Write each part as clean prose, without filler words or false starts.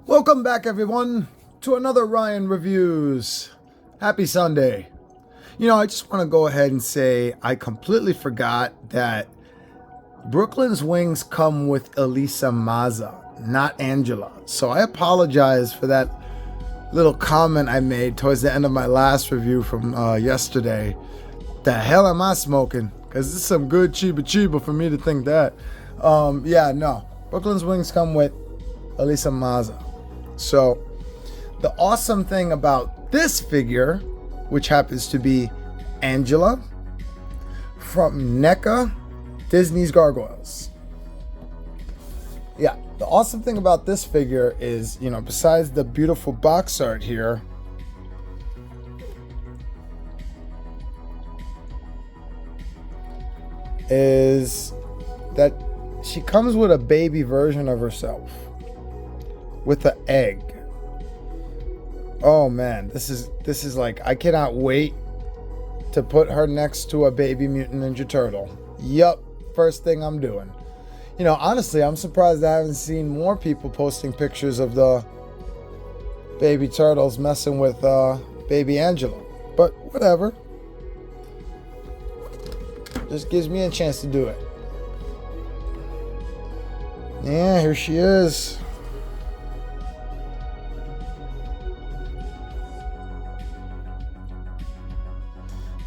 Welcome back, everyone, to another Ryan Reviews. Happy Sunday. You know, I just want to go ahead and say I completely forgot that Brooklyn's wings come with Elisa Maza, not Angela. So I apologize for that little comment I made towards the end of my last review from yesterday. The hell am I smoking? Because this is some good chiba for me to think that. Yeah, no. Brooklyn's wings come with Elisa Maza. So the awesome thing about this figure, which happens to be Angela from NECA, Disney's Gargoyles. Yeah, the awesome thing about this figure is, you know, besides the beautiful box art here, is that she comes with a baby version of herself with an egg. Oh man, this is like, I cannot wait to put her next to a baby mutant ninja turtle. Yup, first thing I'm doing. You know, honestly, I'm surprised I haven't seen more people posting pictures of the baby turtles messing with baby Angela. But whatever. Just gives me a chance to do it. Yeah, here she is.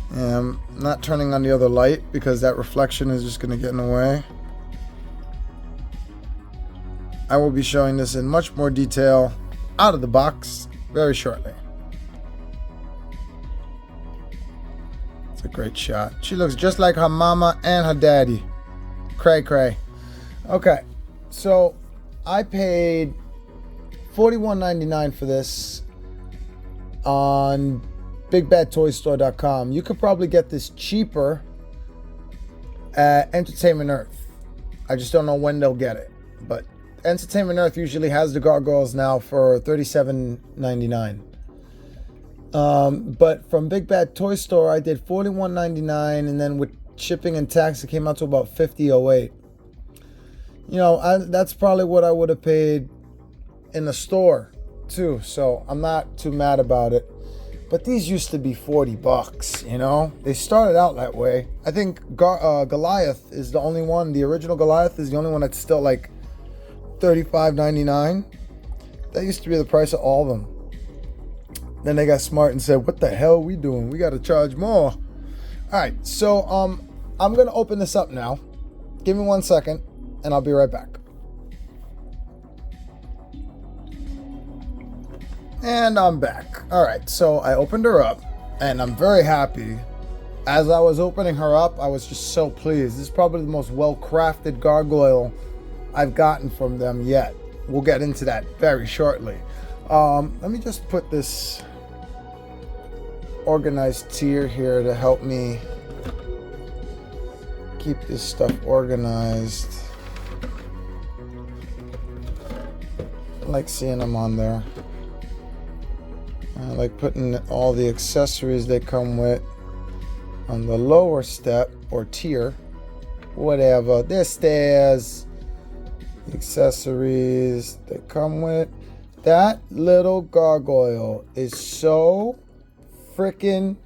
And I'm not turning on the other light because that reflection is just going to get in the way. I will be showing this in much more detail out of the box very shortly. It's a great shot. She looks just like her mama and her daddy. Cray cray. Okay, so I paid $41.99 for this on BigBadToyStore.com. You could probably get this cheaper at Entertainment Earth. I just don't know when they'll get it. But Entertainment Earth usually has the Gargoyles now for $37.99. But from Big Bad Toy Store, I did $41.99, and then with shipping and tax, it came out to about $50.08. You know, that's probably what I would have paid in the store too. So I'm not too mad about it. But these used to be $40, you know? They started out that way. I think Goliath is the only one. The original Goliath is the only one that's still like $35.99. That used to be the price of all of them. Then they got smart and said, what the hell are we doing? We got to charge more. All right, so I'm going to open this up now. Give me 1 second, and I'll be right back. And I'm back. All right, so I opened her up, and I'm very happy. As I was opening her up, I was just so pleased. This is probably the most well-crafted gargoyle I've gotten from them yet. We'll get into that very shortly. Let me just put this organized tier here to help me keep this stuff organized. I like seeing them on there. I like putting all the accessories they come with on the lower step or tier, whatever. There's stairs, accessories they come with. That little gargoyle is so freaking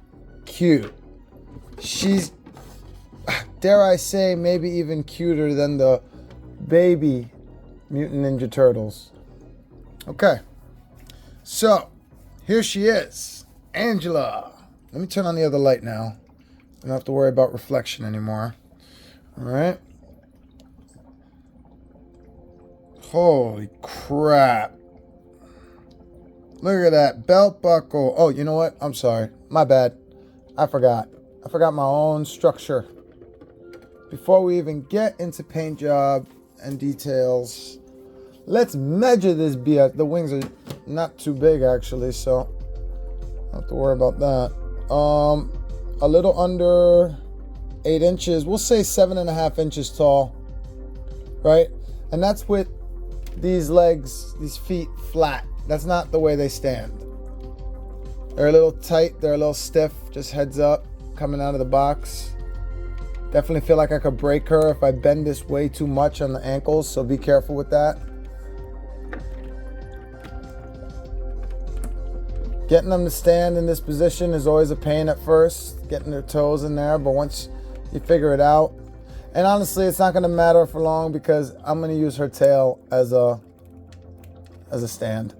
cute. She's, dare I say, maybe even cuter than the baby Mutant Ninja Turtles. Okay, so here she is, Angela. Let me turn on the other light now. I don't have to worry about reflection anymore. All right. Holy crap. Look at that belt buckle. Oh, you know what? I'm sorry. My bad. I forgot my own structure. Before we even get into paint job and details, let's measure this BS. The wings are not too big actually, so don't have to worry about that. A little under 8 inches. We'll say 7.5 inches tall, right? And that's with these legs, these feet flat. That's not the way they stand. They're a little tight. They're a little stiff. Just heads up, coming out of the box. Definitely feel like I could break her if I bend this way too much on the ankles, so be careful with that. Getting them to stand in this position is always a pain at first, getting their toes in there, but once you figure it out, and honestly, it's not going to matter for long because I'm going to use her tail as a stand.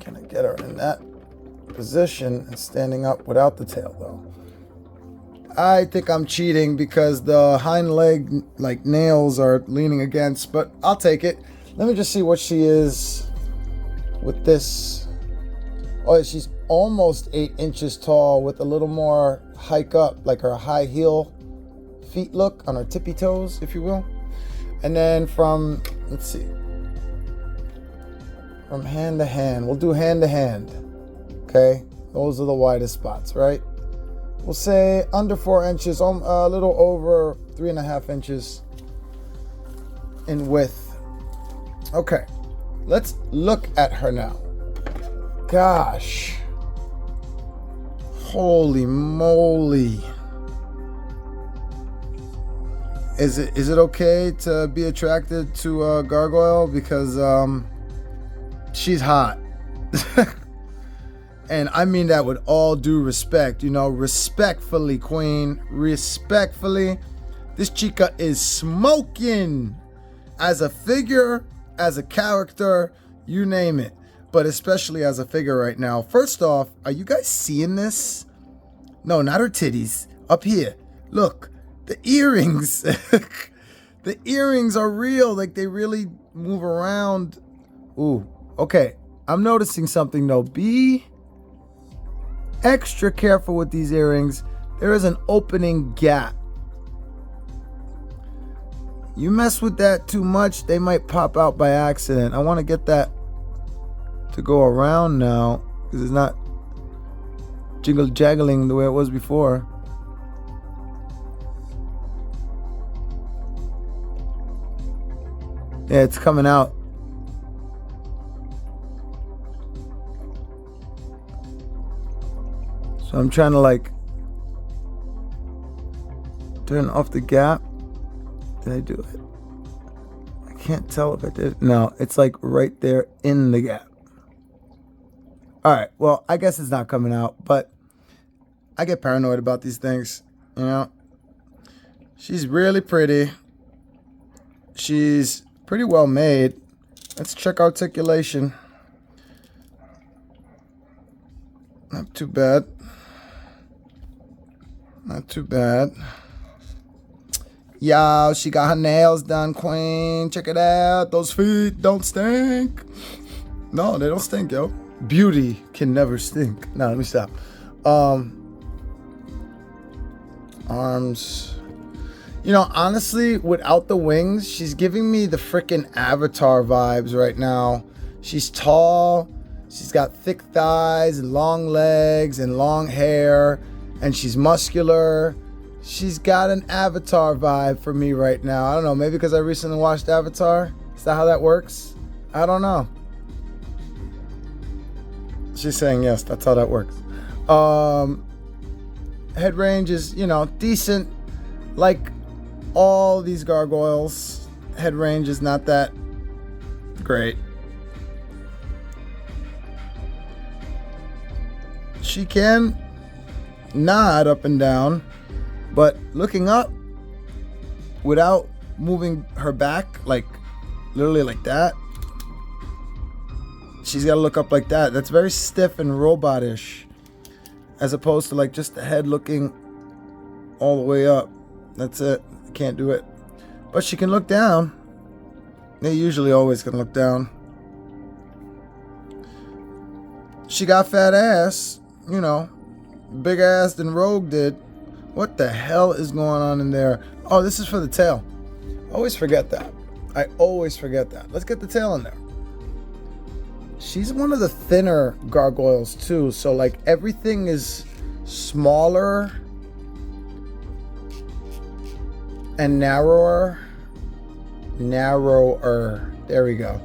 Can I get her in that position and standing up without the tail though? I think I'm cheating because the hind leg like nails are leaning against, but I'll take it. Let me just see what she is with this. Oh, she's almost 8 inches tall with a little more hike up, like her high heel feet look on her tippy toes, if you will. And then from, let's see, from hand to hand, we'll do hand to hand. Okay, those are the widest spots, right? We'll say under 4 inches, a little over 3.5 inches in width. Okay, let's look at her now. Gosh, holy moly. Is it okay to be attracted to a gargoyle? Because she's hot. And I mean that with all due respect, you know, respectfully, queen, respectfully. This chica is smoking as a figure, as a character, you name it. But especially as a figure right now. First off, are you guys seeing this? No, not her titties. Up here. Look, the earrings. The earrings are real. Like they really move around. Ooh, okay. I'm noticing something though. Be extra careful with these earrings. There is an opening gap. You mess with that too much, they might pop out by accident. I want to get that to go around now because it's not jiggle jaggling the way it was before. Yeah, it's coming out. So I'm trying to like turn off the gap. Did I do it? I can't tell if I did. No, it's like right there in the gap. All right, well, I guess it's not coming out, but I get paranoid about these things, you know. She's really pretty. She's pretty well made. Let's check articulation. Not too bad. Not too bad. Y'all, she got her nails done, queen. Check it out. Those feet don't stink. No, they don't stink, yo. Beauty can never stink. No, let me stop. Arms. You know, honestly, without the wings, she's giving me the freaking Avatar vibes right now. She's tall. She's got thick thighs and long legs and long hair. And she's muscular. She's got an Avatar vibe for me right now. I don't know. Maybe because I recently watched Avatar. Is that how that works? I don't know. She's saying yes, that's how that works. Head range is, you know, decent. Like all these gargoyles, head range is not that great. She can nod up and down, but looking up without moving her back, like literally like that, she's got to look up like that. That's very stiff and robotish, as opposed to like just the head looking all the way up. That's it. Can't do it. But she can look down. They usually always can look down. She got fat ass, you know, big ass than Rogue did. What the hell is going on in there? Oh, this is for the tail. I always forget that. I always forget that. Let's get the tail in there. She's one of the thinner gargoyles too, so like everything is smaller and narrower. There we go.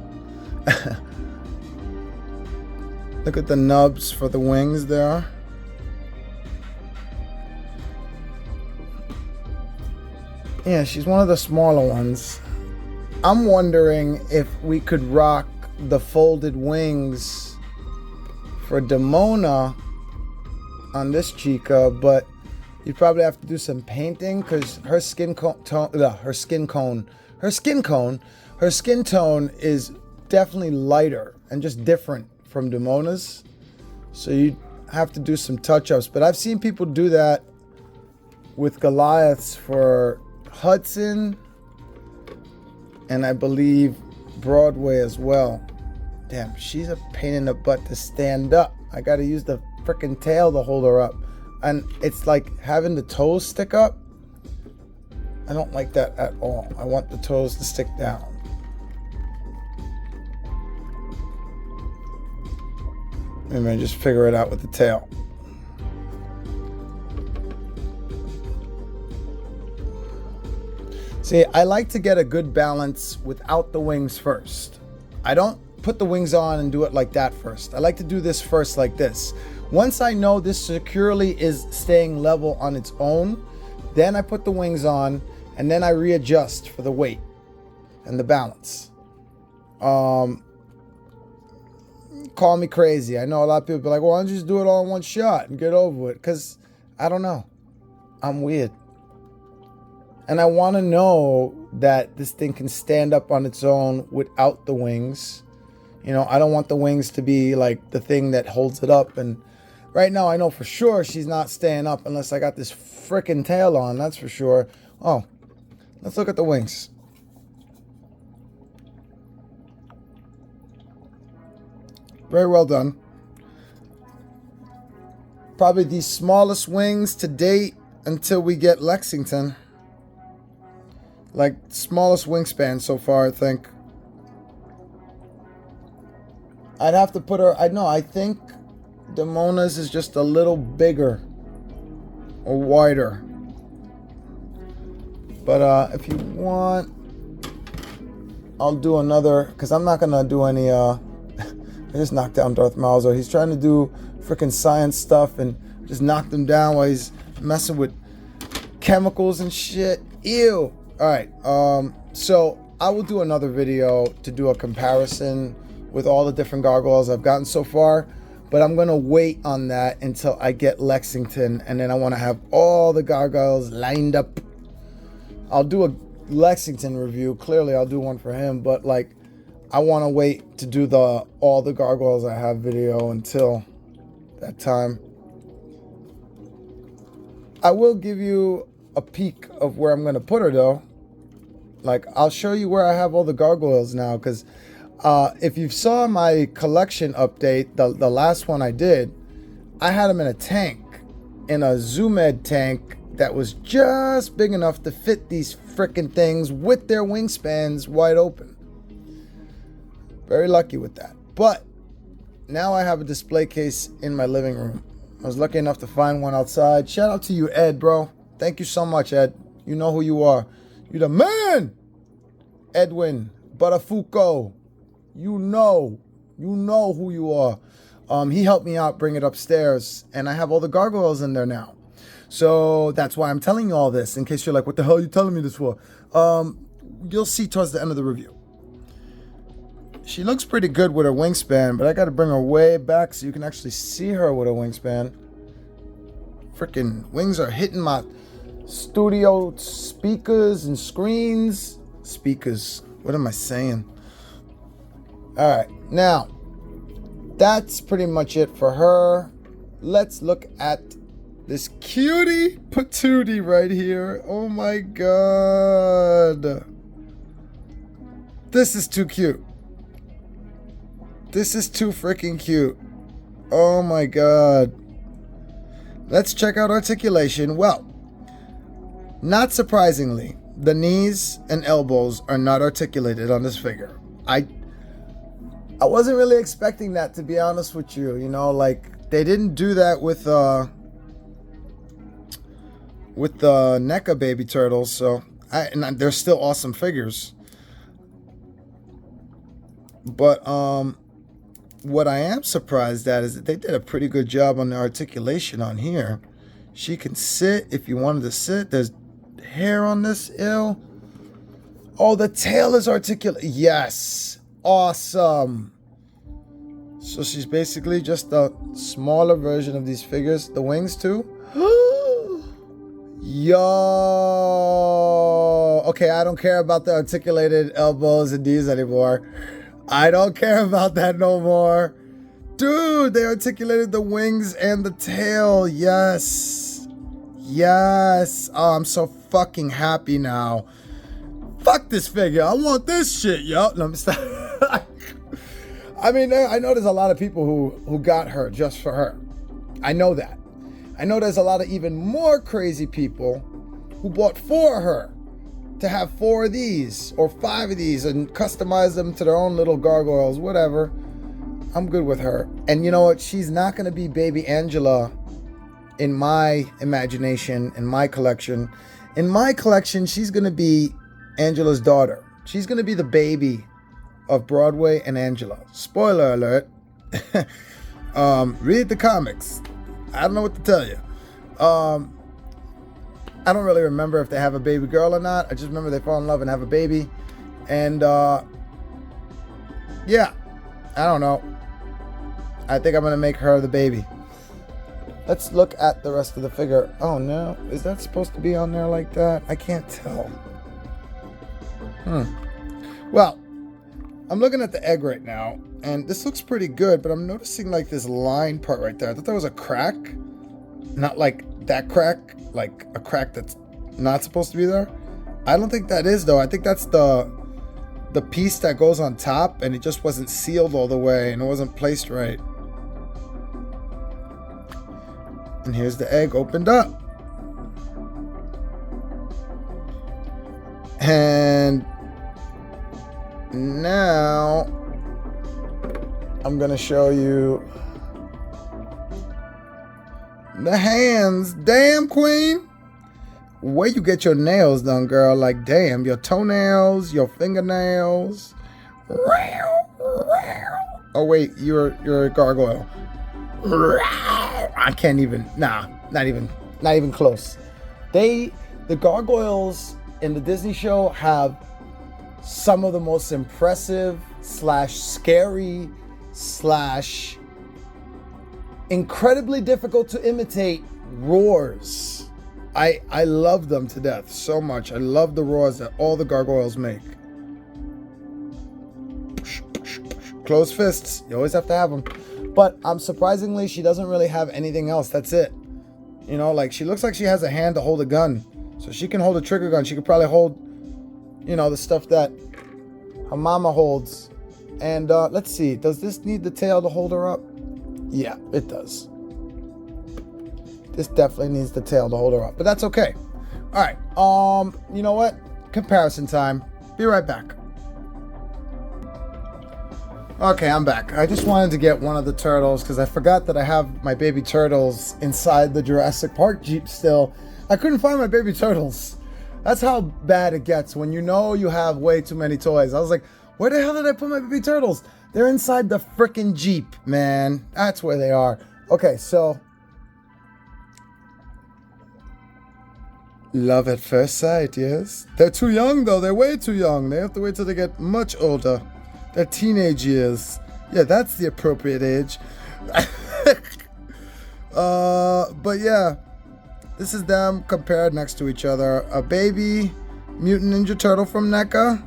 Look at the nubs for the wings there. Yeah, she's one of the smaller ones. I'm wondering if we could rock the folded wings for Demona on this chica, but you probably have to do some painting because her skin tone is definitely lighter and just different from Demona's. So you have to do some touch-ups. But I've seen people do that with Goliaths for Hudson and I believe Broadway as well. Damn, she's a pain in the butt to stand up. I gotta use the freaking tail to hold her up. And it's like having the toes stick up. I don't like that at all. I want the toes to stick down. Maybe I just figure it out with the tail. See, I like to get a good balance without the wings first. I don't put the wings on and do it like that first. I like to do this first like this. Once I know this securely is staying level on its own, then I put the wings on and then I readjust for the weight and the balance. Call me crazy. I know a lot of people be like, well, why don't you just do it all in one shot and get over it? Because I don't know. I'm weird. And I want to know that this thing can stand up on its own without the wings. You know, I don't want the wings to be like the thing that holds it up. And right now I know for sure she's not staying up unless I got this freaking tail on. That's for sure. Oh, let's look at the wings. Very well done. Probably the smallest wings to date until we get Lexington. Like, smallest wingspan so far, I think. I'd have to put her... I think Demona's is just a little bigger. Or wider. But if you want... I'll do another... Because I'm not going to do any... I just knocked down Darth Malzo. He's trying to do freaking science stuff and just knocked him down while he's messing with chemicals and shit. Ew. Alright, so I will do another video to do a comparison with all the different gargoyles I've gotten so far, but I'm going to wait on that until I get Lexington, and then I want to have all the gargoyles lined up. I'll do a Lexington review. Clearly, I'll do one for him, but like, I want to wait to do all the gargoyles I have video until that time. I will give you a peek of where I'm going to put her though. Like, I'll show you where I have all the gargoyles now, because if you saw my collection update, the last one I did, I had them in a tank, in a Zoomed tank that was just big enough to fit these freaking things with their wingspans wide open. Very lucky with that. But now I have a display case in my living room. I was lucky enough to find one outside. Shout out to you, Ed, bro. Thank you so much, Ed. You know who you are. You the man! Edwin Buttafuoco. You know who you are. He helped me out, bring it upstairs, and I have all the gargoyles in there now. So that's why I'm telling you all this, in case you're like, what the hell are you telling me this for? You'll see towards the end of the review. She looks pretty good with her wingspan, but I got to bring her way back so you can actually see her with her wingspan. Freaking wings are hitting my studio speakers and screens. Speakers. What am I saying? Alright, now that's pretty much it for her. Let's look at this cutie patootie right here. Oh my god. This is too cute. This is too freaking cute. Oh my god. Let's check out articulation. Well, not surprisingly, the knees and elbows are not articulated on this figure. I wasn't really expecting that, to be honest with you. You know, like, they didn't do that with the NECA baby turtles, so and they're still awesome figures. But what I am surprised at is that they did a pretty good job on the articulation on here. She can sit if you wanted to sit. There's hair on this ill. Oh, the tail is articulate. Yes. Awesome. So she's basically just a smaller version of these figures. The wings too. Yo. Okay, I don't care about the articulated elbows and knees anymore. I don't care about that no more. Dude, they articulated the wings and the tail. Yes. Yes. Oh, I'm so fucking happy now. Fuck this figure. I want this shit, yo. No, stop. I mean, I know there's a lot of people who got her just for her. I know that. I know there's a lot of even more crazy people who bought for her to have 4 of these or 5 of these and customize them to their own little gargoyles, whatever. I'm good with her. And you know what? She's not going to be baby Angela in my imagination, in my collection. In my collection, she's going to be Angela's daughter. She's going to be the baby of Broadway and Angela. Spoiler alert. Read the comics. I don't know what to tell you. I don't really remember if they have a baby girl or not. I just remember they fall in love and have a baby. And yeah, I don't know. I think I'm going to make her the baby. Let's look at the rest of the figure. Oh no, is that supposed to be on there like that? I can't tell. Well, I'm looking at the egg right now, and this looks pretty good, but I'm noticing like this line part right there. I thought that was a crack. Not like that crack, like a crack that's not supposed to be there. I don't think that is, though. I think that's the piece that goes on top, and it just wasn't sealed all the way, and it wasn't placed right. And here's the egg opened up. And now I'm gonna show you the hands. Damn, queen, where you get your nails done, girl? Like, damn, your toenails, your fingernails. Oh wait, you're a gargoyle. I can't even. Nah, not even close. The gargoyles in the Disney show have some of the most impressive / scary / incredibly difficult to imitate roars. I love them to death so much. I love the roars that all the gargoyles make. Closed fists. You always have to have them. But surprisingly, she doesn't really have anything else. That's it. You know, like, she looks like she has a hand to hold a gun. So she can hold a trigger gun. She could probably hold, you know, the stuff that her mama holds. And let's see. Does this need the tail to hold her up? Yeah, it does. This definitely needs the tail to hold her up. But that's okay. All right. You know what? Comparison time. Be right back. Okay, I'm back. I just wanted to get one of the turtles because I forgot that I have my baby turtles inside the Jurassic Park Jeep still. I couldn't find my baby turtles. That's how bad it gets when you know you have way too many toys. I was like, where the hell did I put my baby turtles? They're inside the frickin' Jeep, man. That's where they are. Okay, so love at first sight, yes. They're too young, though. They're way too young. They have to wait till they get much older. They're teenage years. Yeah, that's the appropriate age. But yeah, this is them compared next to each other. A baby Mutant Ninja Turtle from NECA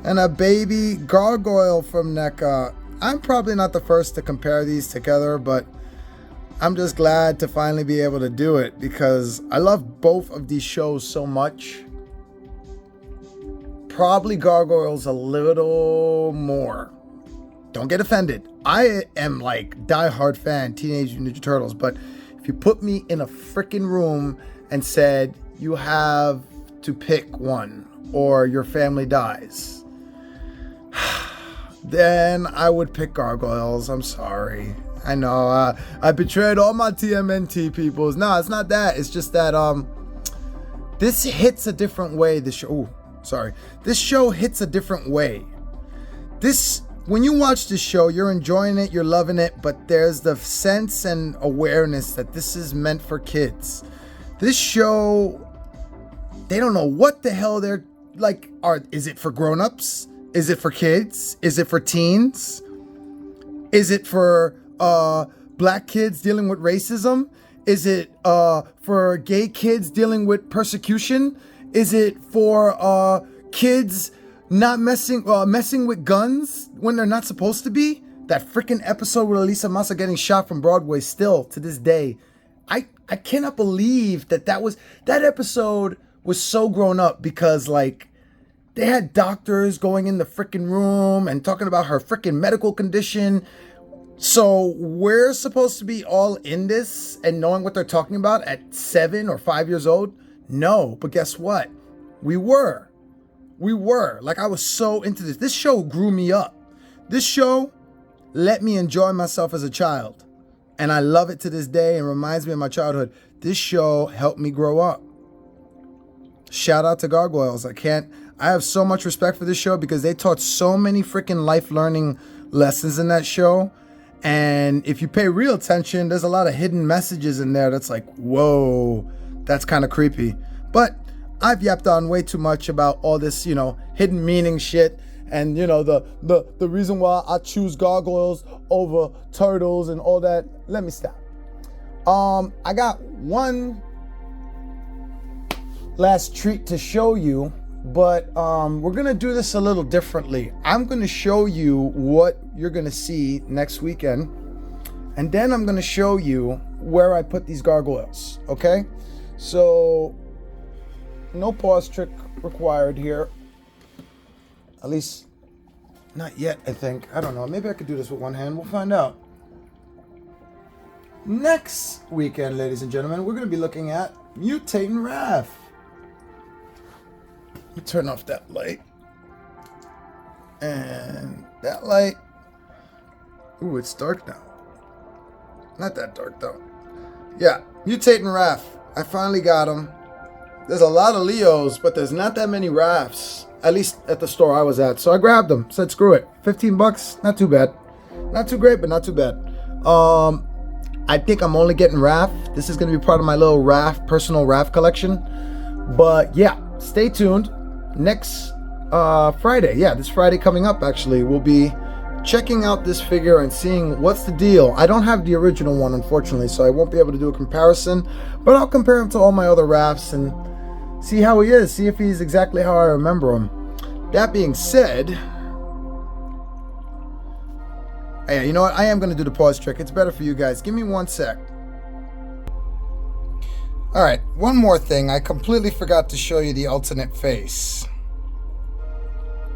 and a baby Gargoyle from NECA. I'm probably not the first to compare these together, but I'm just glad to finally be able to do it because I love both of these shows so much. Probably Gargoyles a little more. Don't get offended. I am like diehard fan Teenage Ninja Turtles, but if you put me in a freaking room and said you have to pick one or your family dies, then I would pick Gargoyles. I'm sorry. I know I betrayed all my TMNT peoples. No, it's not that. It's just that this hits a different way. This show hits a different way. When you watch this show, you're enjoying it, you're loving it, but there's the sense and awareness that this is meant for kids. This show, they don't know what the hell they're like. Is it for grown-ups? Is it for kids? Is it for teens? Is it for black kids dealing with racism? Is it for gay kids dealing with persecution? Is it for kids not messing with guns when they're not supposed to be? That freaking episode with Elisa Massa getting shot from Broadway, still to this day, I cannot believe that episode was so grown up, because like they had doctors going in the freaking room and talking about her freaking medical condition. So we're supposed to be all in this and knowing what they're talking about at 7 or 5 years old? No, but guess what? We were. Like, I was so into this. This show grew me up. This show let me enjoy myself as a child. And I love it to this day and reminds me of my childhood. This show helped me grow up. Shout out to Gargoyles. I have so much respect for this show because they taught so many freaking life learning lessons in that show. And if you pay real attention, there's a lot of hidden messages in there that's like, whoa, that's kind of creepy. But I've yapped on way too much about all this, hidden meaning shit. And, the reason why I choose gargoyles over turtles and all that. Let me stop. I got one last treat to show you, but we're going to do this a little differently. I'm going to show you what you're going to see next weekend. And then I'm going to show you where I put these gargoyles. Okay? So, no pause trick required here. At least, not yet, I think. I don't know. Maybe I could do this with one hand. We'll find out. Next weekend, ladies and gentlemen, we're going to be looking at Mutating Raph. Let me turn off that light. And that light. Ooh, it's dark now. Not that dark, though. Yeah, Mutating Raph. I finally got him. There's a lot of Leos, but there's not that many Raphs. At least at the store I was at. So I grabbed them. Said, screw it. $15. Not too bad. Not too great, but not too bad. I think I'm only getting Raph. This is going to be part of my little personal Raph collection. But yeah, stay tuned. Next Friday. Yeah, this Friday coming up, actually, we'll be checking out this figure and seeing what's the deal. I don't have the original one, unfortunately, so I won't be able to do a comparison. But I'll compare him to all my other Raphs and see how he is, see if he's exactly how I remember him. That being said, yeah, you know what? I am going to do the pause trick. It's better for you guys. Give me 1 sec. All right, one more thing. I completely forgot to show you the alternate face,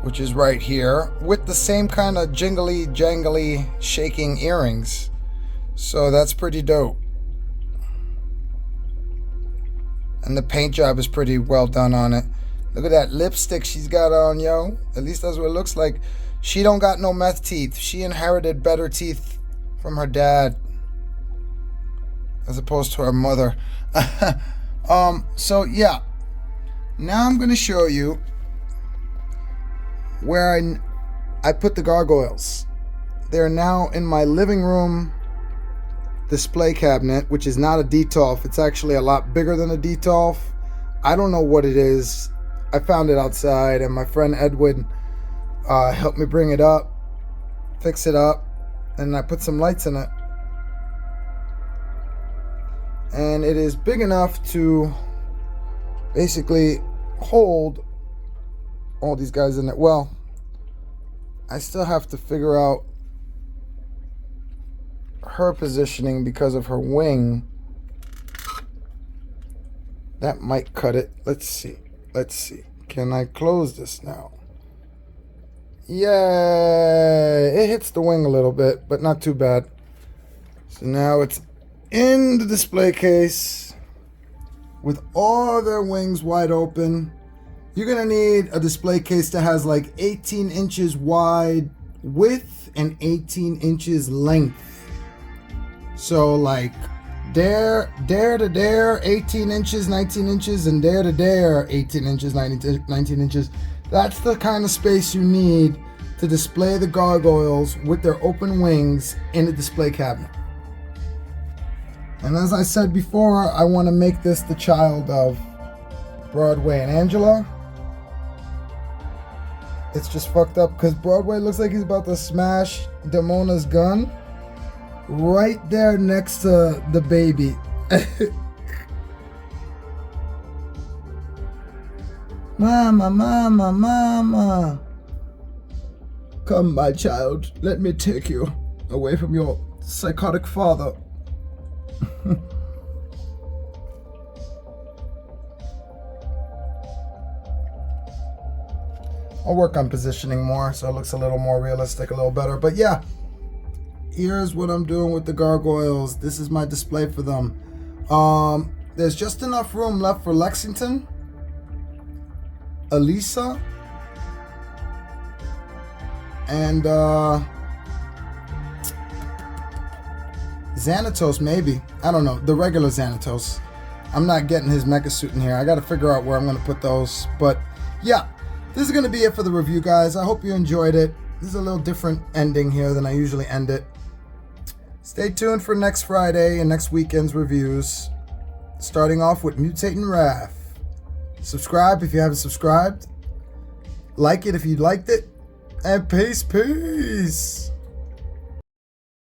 which is right here, with the same kind of jingly, jangly, shaking earrings. So that's pretty dope. And the paint job is pretty well done on it. Look at that lipstick she's got on, yo. At least that's what it looks like. She don't got no meth teeth. She inherited better teeth from her dad, as opposed to her mother. So yeah. Now I'm going to show you where I put the gargoyles. They're now in my living room display cabinet, which is not a Detolf. It's actually a lot bigger than a Detolf. I don't know what it is. I found it outside, and my friend Edwin helped me bring it up, fix it up, and I put some lights in it. And it is big enough to basically hold all these guys in it. Well, I still have to figure out her positioning because of her wing. That might cut it. Let's see. Can I close this now? Yeah, it hits the wing a little bit, but not too bad. So now it's in the display case with all their wings wide open. You're gonna need a display case that has like 18 inches wide width and 18 inches length. So like there to there, 18 inches, 19 inches, and there to there, 18 inches, 19 inches. That's the kind of space you need to display the gargoyles with their open wings in a display cabinet. And as I said before, I want to make this the child of Broadway and Angela. It's just fucked up because Broadway looks like he's about to smash Damona's gun right there next to the baby. Mama, mama, mama. Come, my child, let me take you away from your psychotic father. I'll work on positioning more so it looks a little more realistic, a little better. But yeah, here's what I'm doing with the gargoyles. This is my display for them. There's just enough room left for Lexington, Elisa, and Xanatos, maybe. I don't know. The regular Xanatos. I'm not getting his mecha suit in here. I got to figure out where I'm going to put those. But yeah, this is going to be it for the review, guys. I hope you enjoyed it. This is a little different ending here than I usually end it. Stay tuned for next Friday and next weekend's reviews. Starting off with Mutating Wrath. Subscribe if you haven't subscribed. Like it if you liked it. And peace.